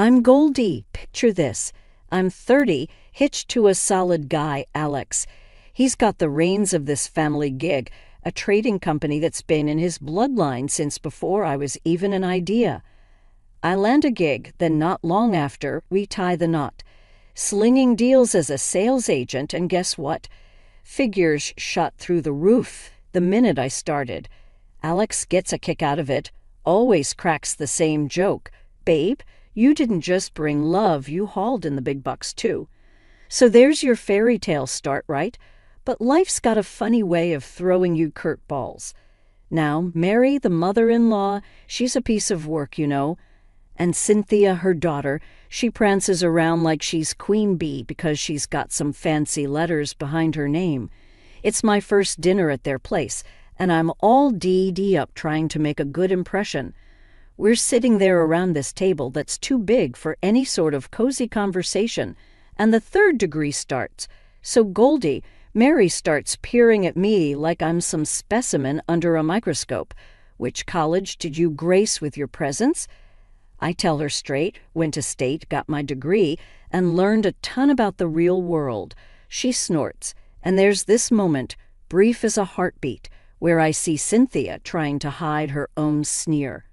I'm Goldie. Picture this. I'm 30, hitched to a solid guy, Alex. He's got the reins of this family gig, a trading company that's been in his bloodline since before I was even an idea. I land a gig, then not long after, we tie the knot. Slinging deals as a sales agent, and guess what? Figures shot through the roof the minute I started. Alex gets a kick out of it, always cracks the same joke. Babe, you didn't just bring love, you hauled in the big bucks too. So there's your fairy tale start, right? But life's got a funny way of throwing you curveballs. Now, Mary, the mother-in-law, she's a piece of work, you know. And Cynthia, her daughter, she prances around like she's Queen Bee because she's got some fancy letters behind her name. It's my first dinner at their place, and I'm all D.D. up trying to make a good impression. We're sitting there around this table that's too big for any sort of cozy conversation, and the third degree starts. So Goldie, Mary starts peering at me like I'm some specimen under a microscope. Which college did you grace with your presence? I tell her straight, went to state, got my degree, and learned a ton about the real world. She snorts, and there's this moment, brief as a heartbeat, where I see Cynthia trying to hide her own sneer.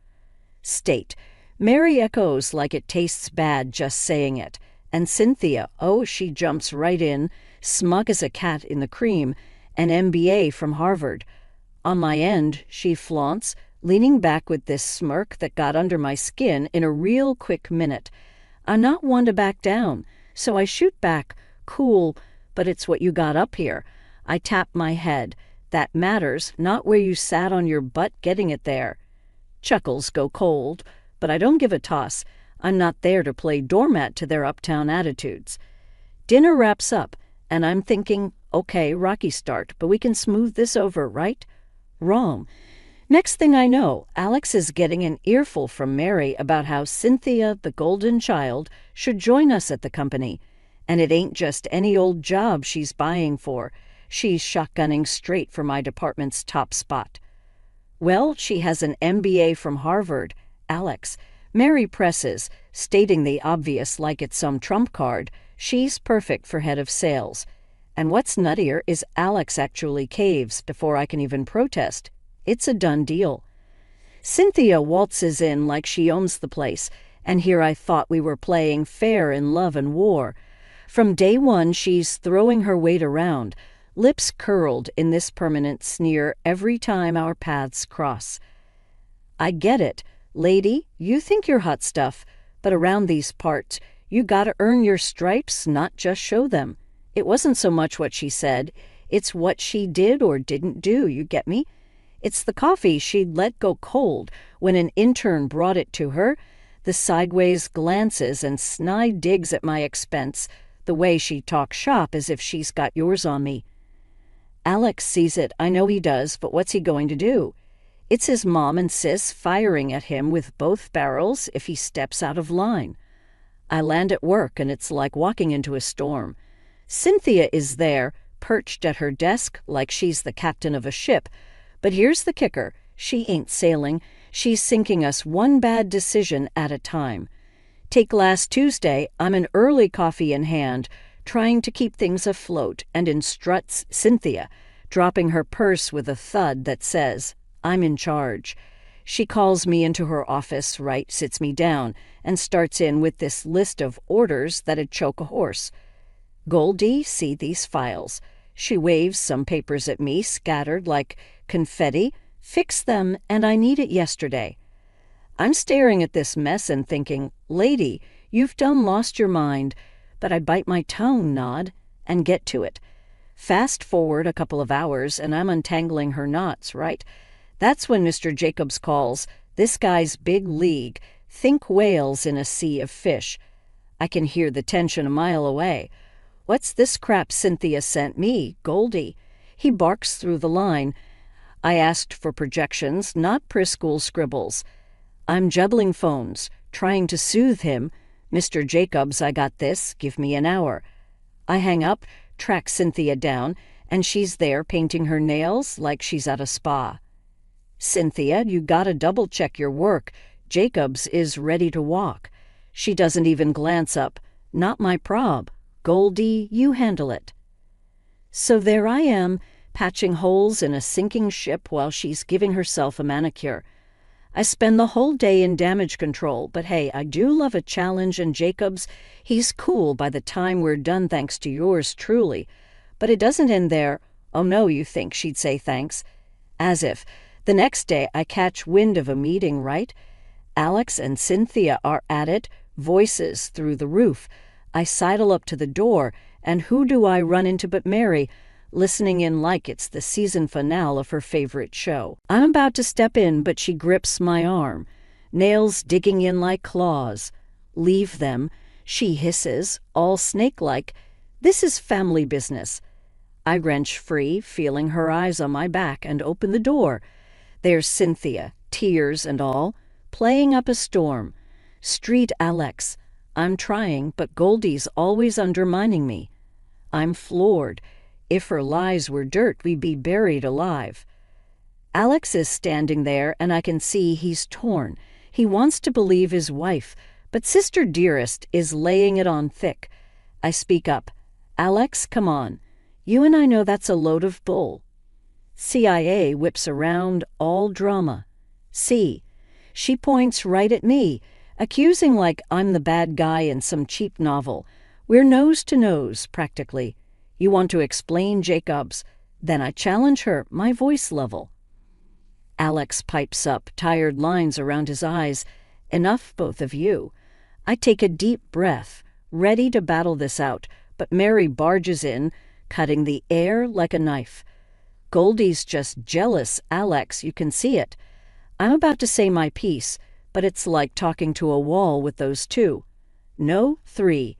State. Mary echoes like it tastes bad just saying it. And Cynthia, oh, she jumps right in, smug as a cat in the cream, an MBA from Harvard. On my end, she flaunts, leaning back with this smirk that got under my skin in a real quick minute. I'm not one to back down, so I shoot back, cool, but it's what you got up here. I tap my head. That matters, not where you sat on your butt getting it there. Chuckles go cold, but I don't give a toss. I'm not there to play doormat to their uptown attitudes. Dinner wraps up, and I'm thinking, okay, rocky start, but we can smooth this over, right? Wrong. Next thing I know, Alex is getting an earful from Mary about how Cynthia, the golden child, should join us at the company. And it ain't just any old job she's buying for. She's shotgunning straight for my department's top spot. Well, she has an MBA from Harvard. Alex. Mary presses, stating the obvious like it's some trump card. She's perfect for head of sales. And what's nuttier is Alex actually caves before I can even protest. It's a done deal. Cynthia waltzes in like she owns the place, and here I thought we were playing fair in love and war. From day one, she's throwing her weight around, lips curled in this permanent sneer every time our paths cross. I get it. Lady, you think you're hot stuff, but around these parts, you gotta earn your stripes, not just show them. It wasn't so much what she said, it's what she did or didn't do, you get me? It's the coffee she'd let go cold when an intern brought it to her, the sideways glances and snide digs at my expense, the way she talks shop as if she's got yours on me. Alex sees it, I know he does, but what's he going to do? It's his mom and sis firing at him with both barrels if he steps out of line. I land at work, and it's like walking into a storm. Cynthia is there, perched at her desk like she's the captain of a ship. But here's the kicker. She ain't sailing. She's sinking us one bad decision at a time. Take last Tuesday, I'm an early coffee in hand, trying to keep things afloat, and in struts Cynthia, dropping her purse with a thud that says, I'm in charge. She calls me into her office, right, sits me down, and starts in with this list of orders that'd choke a horse. Goldie, see these files. She waves some papers at me, scattered like confetti. Fix them, and I need it yesterday. I'm staring at this mess and thinking, lady, you've done lost your mind, but I bite my tongue, nod, and get to it. Fast forward a couple of hours, and I'm untangling her knots, right? That's when Mr. Jacobs calls. This guy's big league. Think whales in a sea of fish. I can hear the tension a mile away. What's this crap Cynthia sent me, Goldie? He barks through the line. I asked for projections, not preschool scribbles. I'm juggling phones, trying to soothe him. Mr. Jacobs, I got this, give me an hour. I hang up, track Cynthia down, and she's there painting her nails like she's at a spa. Cynthia, you gotta double-check your work. Jacobs is ready to walk. She doesn't even glance up. Not my prob. Goldie, you handle it. So there I am, patching holes in a sinking ship while she's giving herself a manicure. I spend the whole day in damage control, but hey, I do love a challenge, and Jacobs, he's cool by the time we're done thanks to yours truly. But it doesn't end there. Oh no, you think she'd say thanks? As if. The next day I catch wind of a meeting, right? Alex and Cynthia are at it, voices through the roof. I sidle up to the door, and who do I run into but Mary, listening in like it's the season finale of her favorite show. I'm about to step in, but she grips my arm, nails digging in like claws. Leave them, she hisses, all snake-like. This is family business. I wrench free, feeling her eyes on my back, and open the door. There's Cynthia, tears and all, playing up a storm. Street Alex. I'm trying, but Goldie's always undermining me. I'm floored. If her lies were dirt, we'd be buried alive. Alex is standing there, and I can see he's torn. He wants to believe his wife, but Sister Dearest is laying it on thick. I speak up. Alex, come on. You and I know that's a load of bull. CIA whips around, all drama. See, she points right at me, accusing like I'm the bad guy in some cheap novel. We're nose to nose, practically. You want to explain, Jacobs? Then I challenge her, my voice level. Alex pipes up, tired lines around his eyes. Enough, both of you. I take a deep breath, ready to battle this out, but Mary barges in, cutting the air like a knife. Goldie's just jealous, Alex, you can see it. I'm about to say my piece, but it's like talking to a wall with those two. No, three.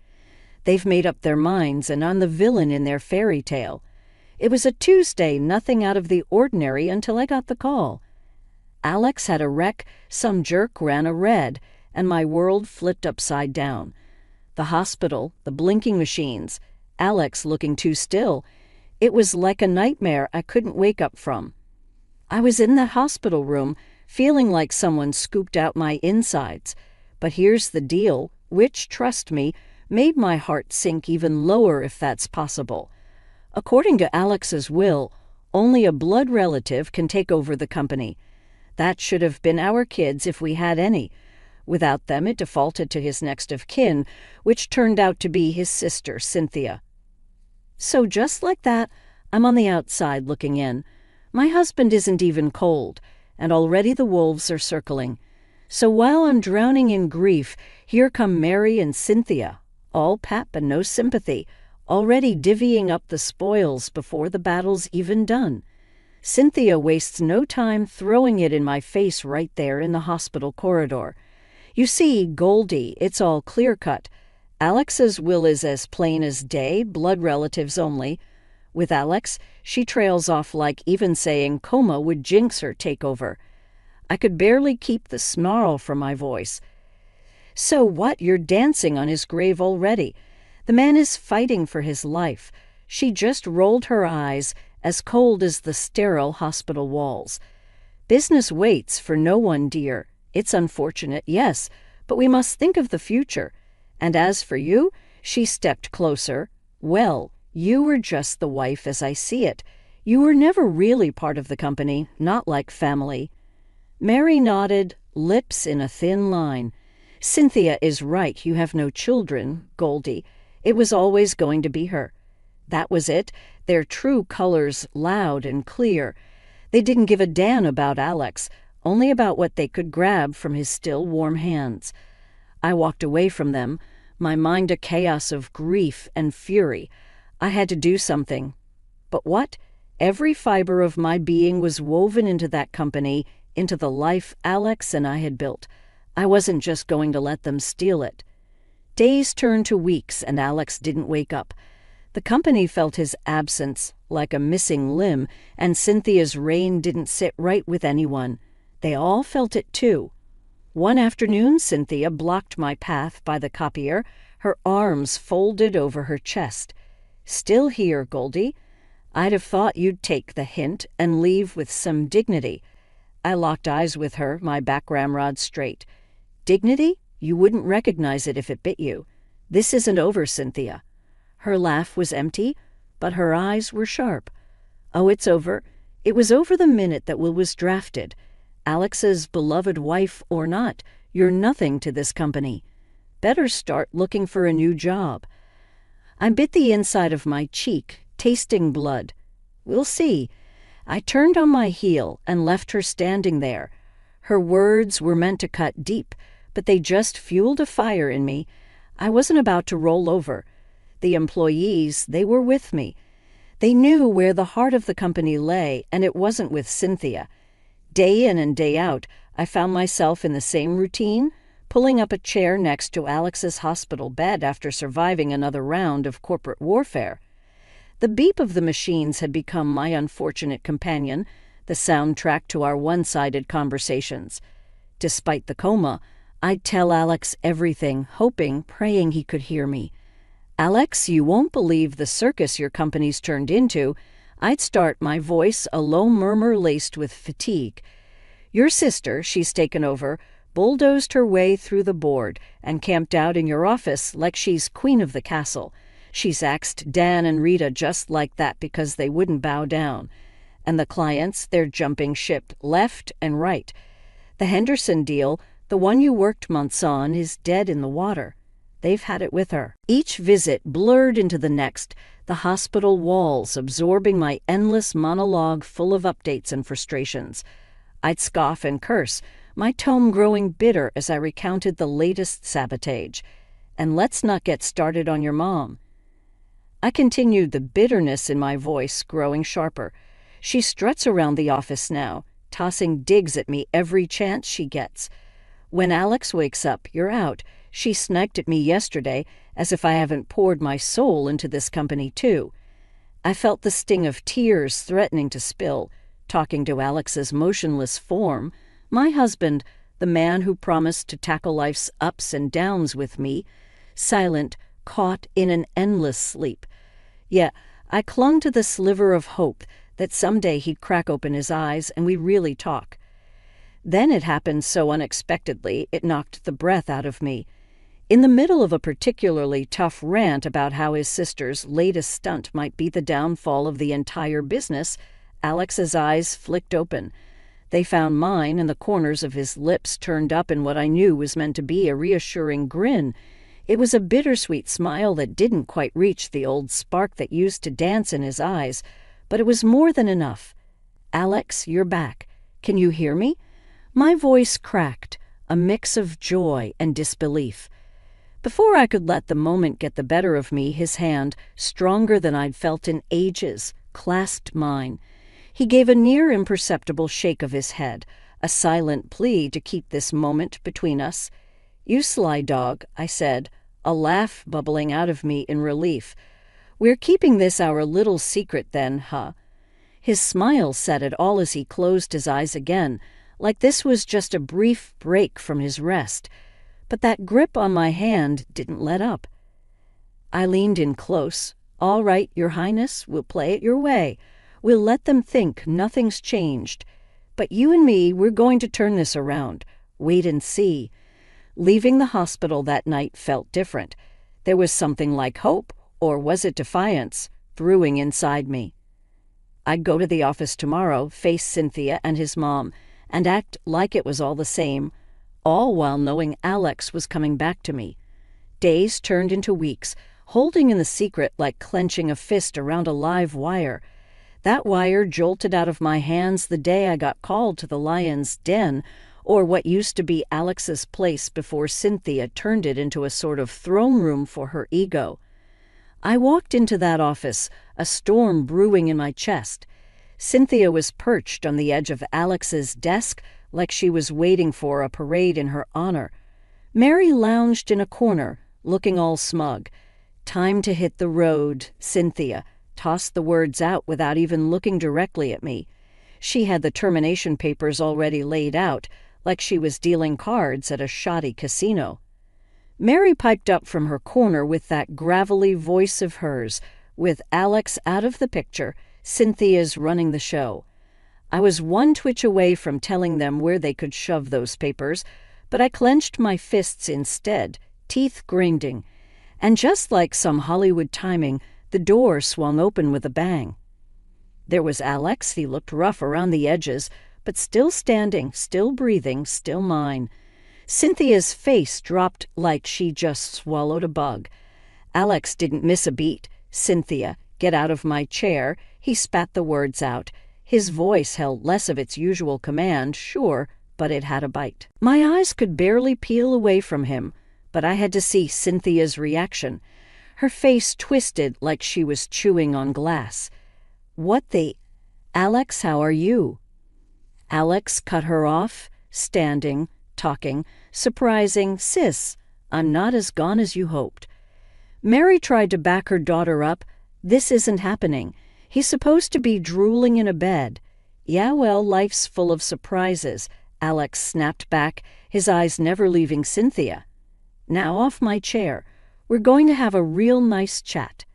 They've made up their minds, and I'm the villain in their fairy tale. It was a Tuesday, nothing out of the ordinary until I got the call. Alex had a wreck, some jerk ran a red, and my world flipped upside down. The hospital, the blinking machines, Alex looking too still. It was like a nightmare I couldn't wake up from. I was in that hospital room, feeling like someone scooped out my insides. But here's the deal, which, trust me, made my heart sink even lower if that's possible. According to Alex's will, only a blood relative can take over the company. That should have been our kids if we had any. Without them, it defaulted to his next of kin, which turned out to be his sister, Cynthia. So just like that, I'm on the outside looking in. My husband isn't even cold, and already the wolves are circling. So while I'm drowning in grief, here come Mary and Cynthia, all pap and no sympathy, already divvying up the spoils before the battle's even done. Cynthia wastes no time throwing it in my face right there in the hospital corridor. You see, Goldie, it's all clear-cut. Alex's will is as plain as day, blood relatives only. With Alex, she trails off like even saying coma would jinx her takeover. I could barely keep the snarl from my voice. So what? You're dancing on his grave already. The man is fighting for his life. She just rolled her eyes, as cold as the sterile hospital walls. Business waits for no one, dear. It's unfortunate, yes, but we must think of the future. And as for you, she stepped closer. Well, you were just the wife as I see it. You were never really part of the company, not like family. Mary nodded, lips in a thin line. Cynthia is right, you have no children, Goldie. It was always going to be her. That was it, their true colors loud and clear. They didn't give a damn about Alex, only about what they could grab from his still warm hands. I walked away from them, my mind a chaos of grief and fury. I had to do something. But what? Every fiber of my being was woven into that company, into the life Alex and I had built. I wasn't just going to let them steal it. Days turned to weeks, and Alex didn't wake up. The company felt his absence, like a missing limb, and Cynthia's reign didn't sit right with anyone. They all felt it too. One afternoon, Cynthia blocked my path by the copier, her arms folded over her chest. Still here, Goldie. I'd have thought you'd take the hint and leave with some dignity. I locked eyes with her, my back ramrod straight. Dignity? You wouldn't recognize it if it bit you. This isn't over, Cynthia." Her laugh was empty, but her eyes were sharp. "Oh, it's over. It was over the minute that Will was drafted. Alex's beloved wife or not, you're nothing to this company. Better start looking for a new job." I bit the inside of my cheek, tasting blood. "We'll see." I turned on my heel and left her standing there. Her words were meant to cut deep, but they just fueled a fire in me. I wasn't about to roll over. The employees, they were with me. They knew where the heart of the company lay, and it wasn't with Cynthia. Day in and day out, I found myself in the same routine, pulling up a chair next to Alex's hospital bed after surviving another round of corporate warfare. The beep of the machines had become my unfortunate companion, the soundtrack to our one-sided conversations. Despite the coma, I'd tell Alex everything, hoping, praying he could hear me. "Alex, you won't believe the circus your company's turned into." I'd start, my voice a low murmur laced with fatigue. "Your sister, she's taken over, bulldozed her way through the board and camped out in your office like she's queen of the castle. She's axed Dan and Rita just like that because they wouldn't bow down. And the clients, they're jumping ship left and right. The Henderson deal, the one you worked months on, is dead in the water. They've had it with her." Each visit blurred into the next, the hospital walls absorbing my endless monologue full of updates and frustrations. I'd scoff and curse, my tone growing bitter as I recounted the latest sabotage. "And let's not get started on your mom." I continued, the bitterness in my voice growing sharper. "She struts around the office now, tossing digs at me every chance she gets. When Alex wakes up, you're out. She sniped at me yesterday, as if I haven't poured my soul into this company too." I felt the sting of tears threatening to spill, talking to Alex's motionless form, my husband, the man who promised to tackle life's ups and downs with me, silent, caught in an endless sleep. Yet I clung to the sliver of hope that someday he'd crack open his eyes and we'd really talk. Then it happened so unexpectedly it knocked the breath out of me. In the middle of a particularly tough rant about how his sister's latest stunt might be the downfall of the entire business, Alex's eyes flicked open. They found mine, and the corners of his lips turned up in what I knew was meant to be a reassuring grin. It was a bittersweet smile that didn't quite reach the old spark that used to dance in his eyes, but it was more than enough. "Alex, you're back. Can you hear me?" My voice cracked, a mix of joy and disbelief. Before I could let the moment get the better of me, his hand, stronger than I'd felt in ages, clasped mine. He gave a near imperceptible shake of his head, a silent plea to keep this moment between us. "You sly dog," I said, a laugh bubbling out of me in relief. "We're keeping this our little secret then, huh?" His smile said it all as he closed his eyes again, like this was just a brief break from his rest. But that grip on my hand didn't let up. I leaned in close. "All right, Your Highness, we'll play it your way. We'll let them think nothing's changed. But you and me, we're going to turn this around. Wait and see." Leaving the hospital that night felt different. There was something like hope, or was it defiance, brewing inside me. I'd go to the office tomorrow, face Cynthia and his mom, and act like it was all the same, all while knowing Alex was coming back to me. Days turned into weeks, holding in the secret like clenching a fist around a live wire. That wire jolted out of my hands the day I got called to the lion's den, or what used to be Alex's place before Cynthia turned it into a sort of throne room for her ego. I walked into that office, a storm brewing in my chest. Cynthia was perched on the edge of Alex's desk like she was waiting for a parade in her honor. Mary lounged in a corner, looking all smug. "Time to hit the road," Cynthia tossed the words out without even looking directly at me. She had the termination papers already laid out, like she was dealing cards at a shoddy casino. Mary piped up from her corner with that gravelly voice of hers. With Alex out of the picture, Cynthia's running the show. I was one twitch away from telling them where they could shove those papers, but I clenched my fists instead, teeth grinding. And just like some Hollywood timing, the door swung open with a bang. There was Alex. He looked rough around the edges, but still standing, still breathing, still mine. Cynthia's face dropped like she just swallowed a bug. Alex didn't miss a beat. "Cynthia, get out of my chair." He spat the words out. His voice held less of its usual command, sure, but it had a bite. My eyes could barely peel away from him, but I had to see Cynthia's reaction. Her face twisted like she was chewing on glass. "What the... Alex, how are you?" Alex cut her off, standing, talking, surprising. "Sis, I'm not as gone as you hoped." Mary tried to back her daughter up. "This isn't happening. He's supposed to be drooling in a bed." "Yeah, well, life's full of surprises," Alex snapped back, his eyes never leaving Cynthia. "Now off my chair. We're going to have a real nice chat."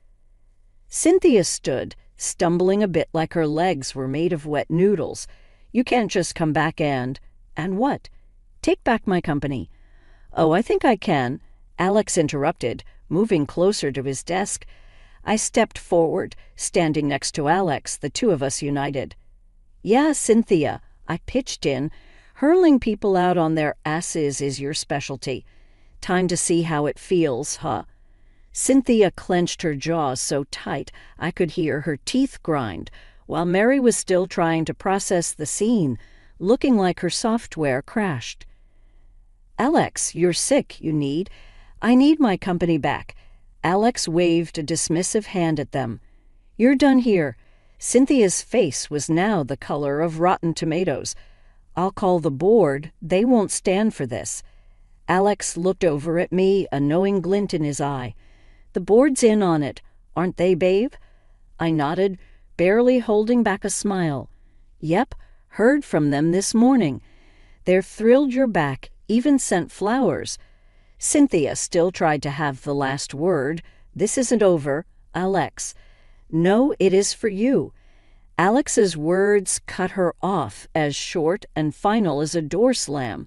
Cynthia stood, stumbling a bit like her legs were made of wet noodles. "You can't just come back and what? Take back my company." "Oh, I think I can," Alex interrupted, moving closer to his desk. I stepped forward, standing next to Alex, the two of us united. "Yeah, Cynthia," I pitched in. "Hurling people out on their asses is your specialty. Time to see how it feels, huh?" Cynthia clenched her jaws so tight I could hear her teeth grind, while Mary was still trying to process the scene, looking like her software crashed. "Alex, you're sick, I need my company back." Alex waved a dismissive hand at them. "You're done here." Cynthia's face was now the color of rotten tomatoes. "I'll call the board. They won't stand for this." Alex looked over at me, a knowing glint in his eye. "The board's in on it, aren't they, babe?" I nodded, barely holding back a smile. "Yep, heard from them this morning. They're thrilled you're back, even sent flowers." Cynthia still tried to have the last word. "This isn't over, Alex." "No, it is for you." Alex's words cut her off, as short and final as a door slam.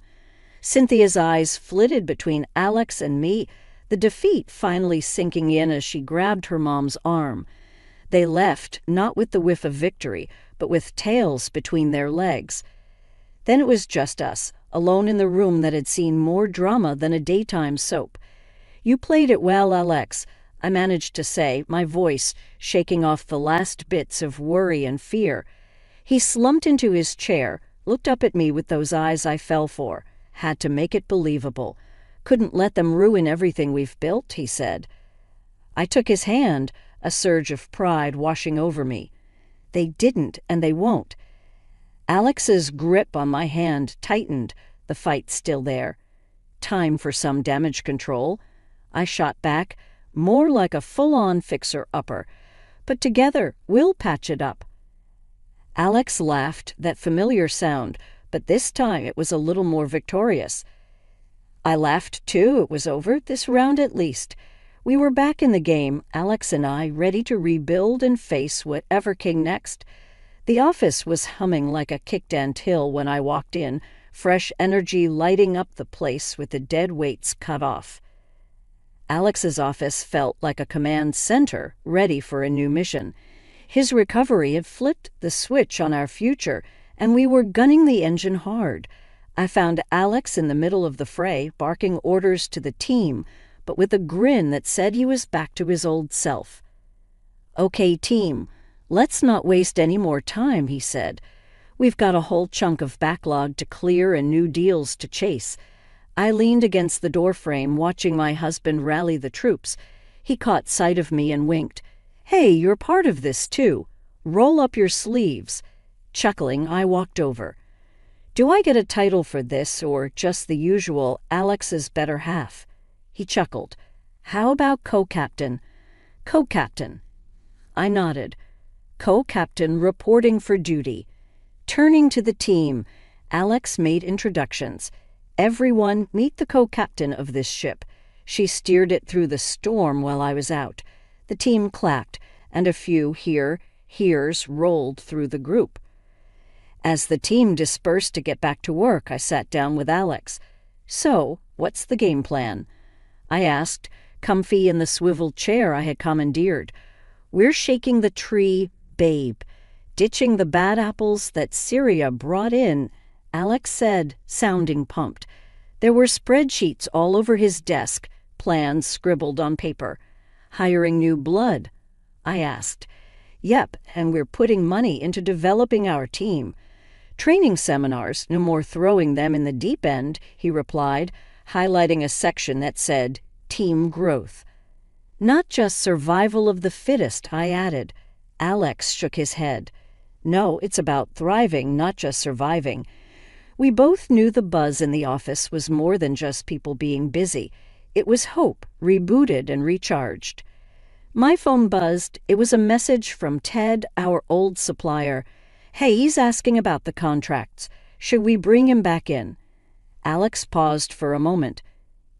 Cynthia's eyes flitted between Alex and me, the defeat finally sinking in as she grabbed her mom's arm. They left, not with the whiff of victory, but with tails between their legs. Then it was just us, alone in the room that had seen more drama than a daytime soap. "You played it well, Alex," I managed to say, my voice shaking off the last bits of worry and fear. He slumped into his chair, looked up at me with those eyes I fell for. "Had to make it believable. Couldn't let them ruin everything we've built," he said. I took his hand, a surge of pride washing over me. "They didn't, and they won't." Alex's grip on my hand tightened, the fight still there. "Time for some damage control." I shot back, more like a full-on fixer-upper. "But together, we'll patch it up." Alex laughed, that familiar sound, but this time it was a little more victorious. I laughed too. It was over, this round at least. We were back in the game, Alex and I, ready to rebuild and face whatever came next. The office was humming like a kicked ant hill when I walked in, fresh energy lighting up the place with the dead weights cut off. Alex's office felt like a command center, ready for a new mission. His recovery had flipped the switch on our future, and we were gunning the engine hard. I found Alex in the middle of the fray, barking orders to the team, but with a grin that said he was back to his old self. "Okay, team. Let's not waste any more time," he said. "We've got a whole chunk of backlog to clear and new deals to chase." I leaned against the doorframe, watching my husband rally the troops. He caught sight of me and winked. "Hey, you're part of this, too. Roll up your sleeves." Chuckling, I walked over. "Do I get a title for this, or just the usual Alex's better half?" He chuckled. "How about co-captain?" "Co-captain." I nodded. "Co-captain reporting for duty." Turning to the team, Alex made introductions. "Everyone, meet the co-captain of this ship. She steered it through the storm while I was out." The team clapped, and a few hears rolled through the group. As the team dispersed to get back to work, I sat down with Alex. "So, what's the game plan?" I asked, comfy in the swivel chair I had commandeered. "We're shaking the tree, babe. Ditching the bad apples that Syria brought in," Alex said, sounding pumped. There were spreadsheets all over his desk, plans scribbled on paper. "Hiring new blood?" I asked. "Yep, and we're putting money into developing our team. Training seminars, no more throwing them in the deep end," he replied, highlighting a section that said, "Team growth." "Not just survival of the fittest," I added. Alex shook his head. "No, it's about thriving, not just surviving." We both knew the buzz in the office was more than just people being busy. It was hope, rebooted and recharged. My phone buzzed. It was a message from Ted, our old supplier. "Hey, he's asking about the contracts. Should we bring him back in?" Alex paused for a moment.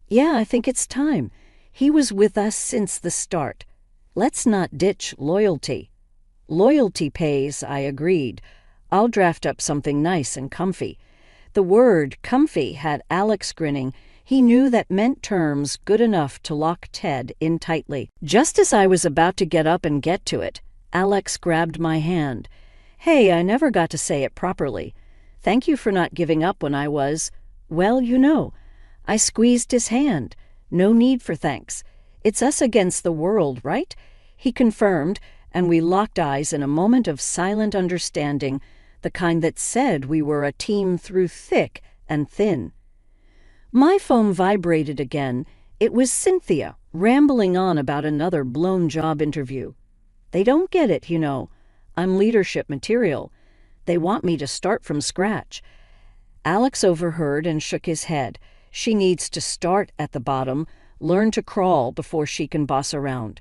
"Yeah, I think it's time. He was with us since the start. Let's not ditch loyalty." "Loyalty pays," I agreed. "I'll draft up something nice and comfy." The word comfy had Alex grinning. He knew that meant terms good enough to lock Ted in tightly. Just as I was about to get up and get to it, Alex grabbed my hand. "Hey, I never got to say it properly. Thank you for not giving up when I was, well, you know." I squeezed his hand. "No need for thanks. It's us against the world, right?" He confirmed, and we locked eyes in a moment of silent understanding, the kind that said we were a team through thick and thin. My phone vibrated again. It was Cynthia, rambling on about another blown job interview. "They don't get it, you know. I'm leadership material. They want me to start from scratch." Alex overheard and shook his head. "She needs to start at the bottom, learn to crawl before she can boss around."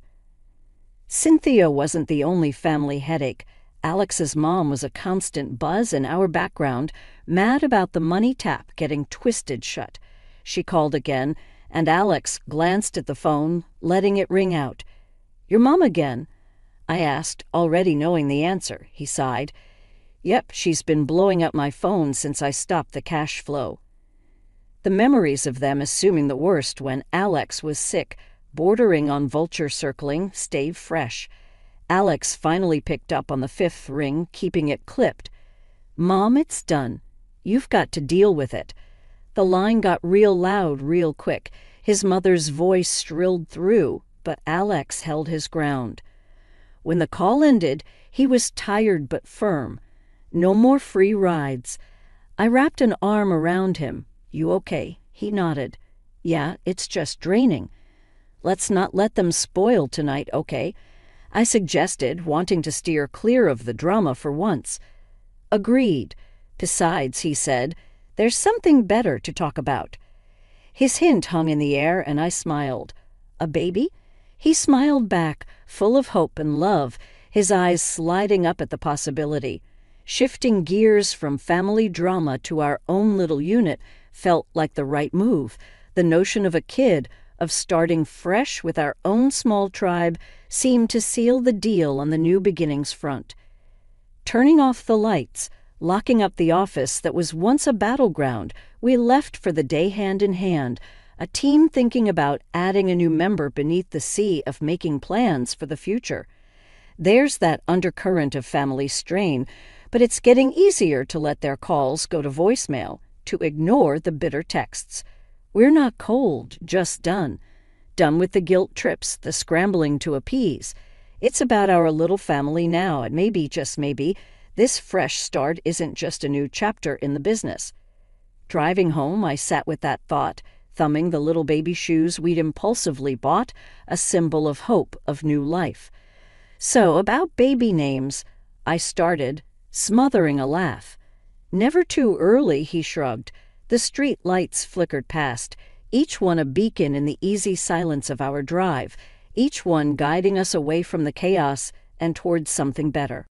Cynthia wasn't the only family headache. Alex's mom was a constant buzz in our background, mad about the money tap getting twisted shut. She called again, and Alex glanced at the phone, letting it ring out. "Your mom again?" I asked, already knowing the answer. He sighed. "Yep, she's been blowing up my phone since I stopped the cash flow." The memories of them assuming the worst when Alex was sick, bordering on vulture circling, stayed fresh. Alex finally picked up on the fifth ring, keeping it clipped. "Mom, it's done. You've got to deal with it." The line got real loud real quick. His mother's voice shrilled through, but Alex held his ground. When the call ended, he was tired but firm. No more free rides. I wrapped an arm around him. "You okay?" He nodded. "Yeah, it's just draining." "Let's not let them spoil tonight, okay?" I suggested, wanting to steer clear of the drama for once. "Agreed. Besides," he said, "there's something better to talk about." His hint hung in the air, and I smiled. "A baby?" He smiled back, full of hope and love, his eyes sliding up at the possibility. Shifting gears from family drama to our own little unit felt like the right move. The notion of a kid, of starting fresh with our own small tribe, seemed to seal the deal on the new beginnings front. Turning off the lights, locking up the office that was once a battleground, we left for the day hand in hand, a team thinking about adding a new member beneath the sea of making plans for the future. There's that undercurrent of family strain, but it's getting easier to let their calls go to voicemail, to ignore the bitter texts. We're not cold, just done. Done with the guilt trips, the scrambling to appease. It's about our little family now, and maybe, just maybe, this fresh start isn't just a new chapter in the business. Driving home, I sat with that thought, thumbing the little baby shoes we'd impulsively bought, a symbol of hope, of new life. "So, about baby names," I started, smothering a laugh. "Never too early," he shrugged. The street lights flickered past, each one a beacon in the easy silence of our drive, each one guiding us away from the chaos and towards something better.